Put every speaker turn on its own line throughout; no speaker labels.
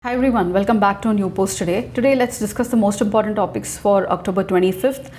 Hi everyone, welcome back to a new post today. Today let's discuss the most important topics for October 25th.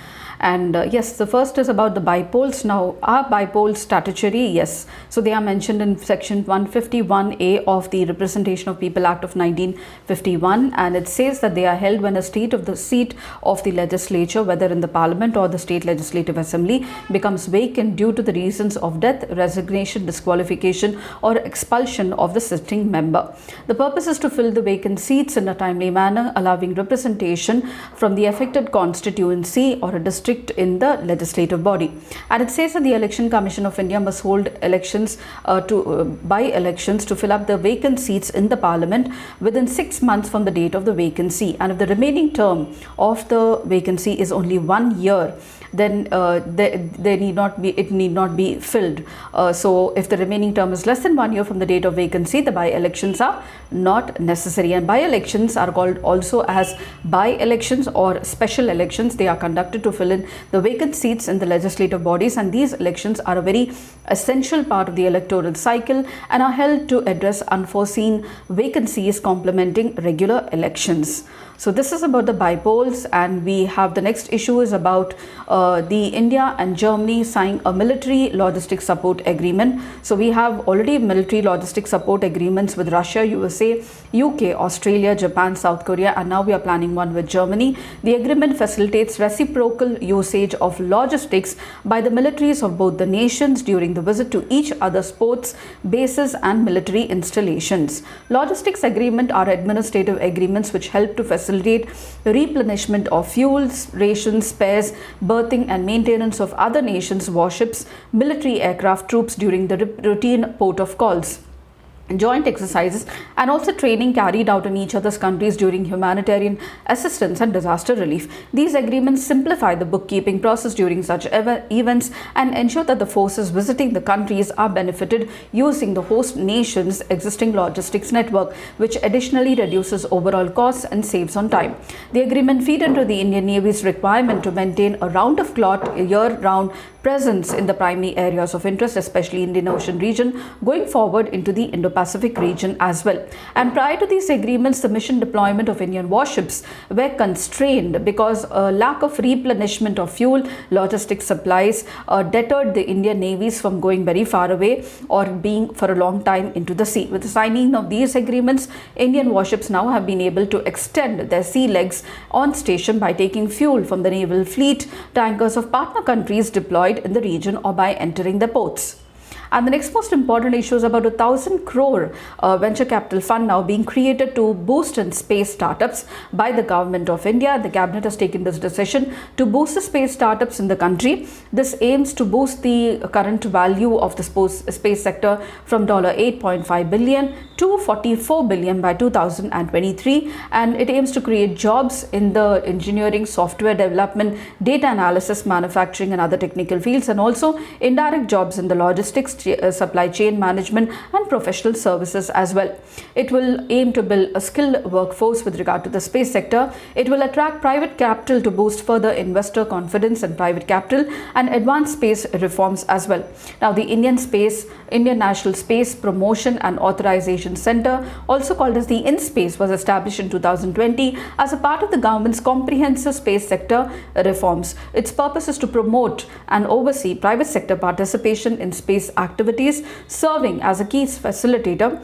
And yes, the first is about the bipoles. Now, are bipoles statutory? Yes. So they are mentioned in section 151A of the Representation of People Act of 1951, and it says that they are held when a seat of the legislature, whether in the parliament or the state legislative assembly, becomes vacant due to the reasons of death, resignation, disqualification or expulsion of the sitting member. The purpose is to fill the vacant seats in a timely manner, allowing representation from the affected constituency or a district in the legislative body. And it says that the Election Commission of India must hold elections by-elections to fill up the vacant seats in the parliament within 6 months from the date of the vacancy. And if the remaining term of the vacancy is only 1 year, then it need not be filled. So if the remaining term is less than 1 year from the date of vacancy, the by-elections are not necessary. And by-elections are called also as by-elections or special elections. They are conducted to fill in the vacant seats in the legislative bodies, and these elections are a very essential part of the electoral cycle and are held to address unforeseen vacancies complementing regular elections. So this is about the bipoles, and we have the next issue is about the India and Germany signing a military logistic support agreement. So we have already military logistic support agreements with Russia, USA, UK, Australia, Japan, South Korea, and now we are planning one with Germany. The agreement facilitates reciprocal usage of logistics by the militaries of both the nations during the visit to each other's ports, bases and military installations. Logistics agreements are administrative agreements which help to facilitate replenishment of fuels, rations, spares, berthing and maintenance of other nations' warships, military aircraft, troops during the routine port of calls, joint exercises, and also training carried out in each other's countries during humanitarian assistance and disaster relief. These agreements simplify the bookkeeping process during such events and ensure that the forces visiting the countries are benefited using the host nation's existing logistics network, which additionally reduces overall costs and saves on time. The agreement feed into the Indian Navy's requirement to maintain a round-of-clock, year-round presence in the primary areas of interest, especially Indian Ocean region, going forward into the Indo-Pacific region as well. And prior to these agreements, the mission deployment of Indian warships were constrained because a lack of replenishment of fuel, logistic supplies deterred the Indian navies from going very far away or being for a long time into the sea. With the signing of these agreements, Indian warships now have been able to extend their sea legs on station by taking fuel from the naval fleet tankers of partner countries deployed in the region or by entering the ports. And the next most important issue is about 1,000 crore venture capital fund now being created to boost in space startups by the government of India. The cabinet has taken this decision to boost the space startups in the country. This aims to boost the current value of the space sector from $8.5 billion to $44 billion by 2023, and it aims to create jobs in the engineering, software development, data analysis, manufacturing and other technical fields, and also indirect jobs in the logistics, supply chain management and professional services as well. It will aim to build a skilled workforce with regard to the space sector. It will attract private capital to boost further investor confidence in private capital and advance space reforms as well. Now, the Indian National Space Promotion and Authorization Center, also called as the InSpace, was established in 2020 as a part of the government's comprehensive space sector reforms. Its purpose is to promote and oversee private sector participation in space activities, serving as a key facilitator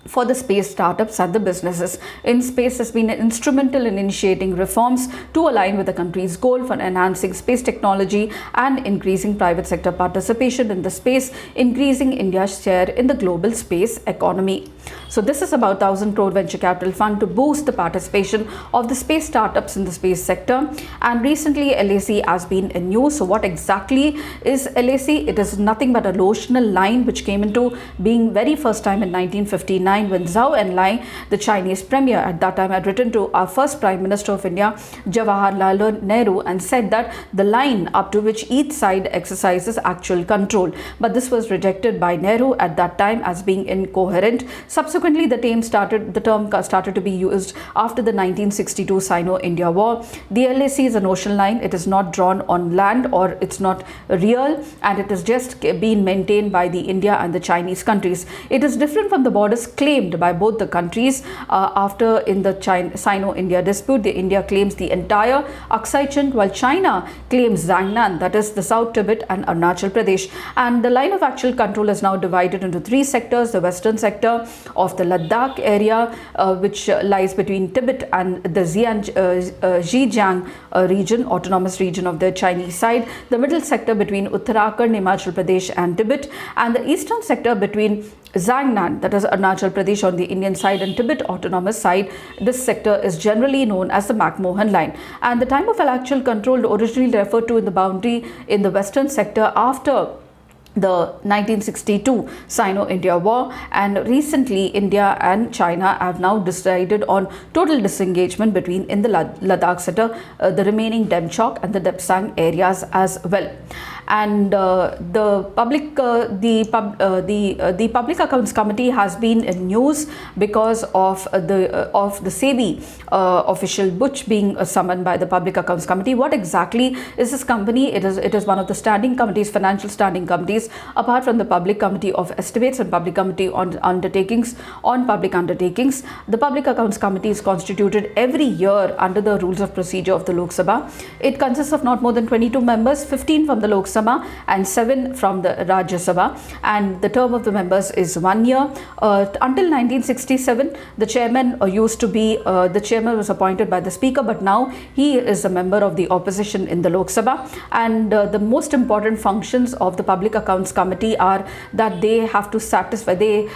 for the space startups and the businesses. InSpace has been instrumental in initiating reforms to align with the country's goal for enhancing space technology and increasing private sector participation in the space, increasing India's share in the global space economy. So this is about 1,000 crore venture capital fund to boost the participation of the space startups in the space sector. And recently LAC has been in news. So what exactly is LAC? It is nothing but a notional line which came into being very first time in 1959 when Zhou Enlai, the Chinese premier at that time, had written to our first Prime Minister of India, Jawaharlal Nehru, and said that the line up to which each side exercises actual control. But this was rejected by Nehru at that time as being incoherent. Subsequently, the term started to be used after the 1962 Sino-India War. The LAC is a notional line. It is not drawn on land, or it's not real, and it is just being maintained by the India and the Chinese countries. It is different from the borders claimed by both the countries. After in the Sino-India dispute, the India claims the entire Aksai Chin, while China claims Zangnan, that is the South Tibet and Arunachal Pradesh. And the line of actual control is now divided into three sectors: the western sector of the Ladakh area, which lies between Tibet and the Xinjiang region, autonomous region of the Chinese side; the middle sector between Uttarakhand, Himachal Pradesh and Tibet; and the eastern sector between Zangnan, that is Arunachal Pradesh on the Indian side, and Tibet autonomous side. This sector is generally known as the McMahon line. And the time of actual control originally referred to in the boundary in the western sector after the 1962 Sino-India War, and recently India and China have now decided on total disengagement between in the Ladakh sector, the remaining Demchok and the Depsang areas as well. And the Public Accounts Committee has been in news because of the SEBI official Butch being summoned by the Public Accounts Committee. What exactly is this company? It is one of the standing committees, financial standing committees, apart from the Public Committee of Estimates and Public Committee on Public Undertakings. The Public Accounts Committee is constituted every year under the rules of procedure of the Lok Sabha. It consists of not more than 22 members, 15 from the Lok Sabha and 7 from the Rajya Sabha, and the term of the members is 1 year. Until 1967, the chairman was appointed by the speaker, but now he is a member of the opposition in the Lok Sabha. And the most important functions of the Public Accounts Committee are that they have to satisfy, they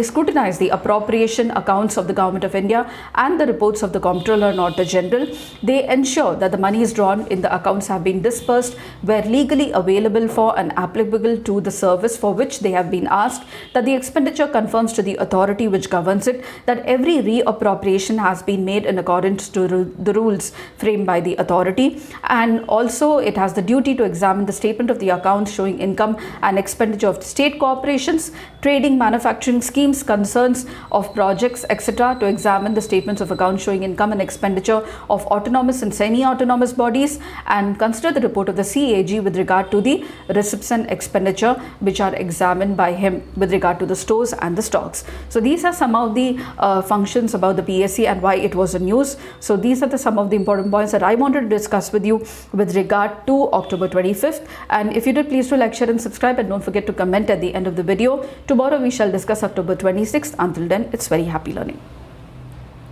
scrutinize the appropriation accounts of the Government of India and the reports of the Comptroller and Auditor General. They ensure that the money is drawn in the accounts have been dispersed where legally available for and applicable to the service for which they have been asked, that the expenditure confirms to the authority which governs it that every reappropriation has been made in accordance to the rules framed by the authority, and also it has the duty to examine the statement of the accounts showing income and expenditure of state corporations, trading, manufacturing schemes, concerns of projects, etc., to examine the statements of accounts showing income and expenditure of autonomous and semi-autonomous bodies, and consider the report of the CAG with regard to the receipts and expenditure which are examined by him with regard to the stores and the stocks. So these are some of the functions about the PSC and why it was a news. So these are some of the important points that I wanted to discuss with you with regard to October 25th. And if you did, please do like, share and subscribe, and don't forget to comment at the end of the video. Tomorrow we shall discuss October 26th. Until then, it's very happy learning.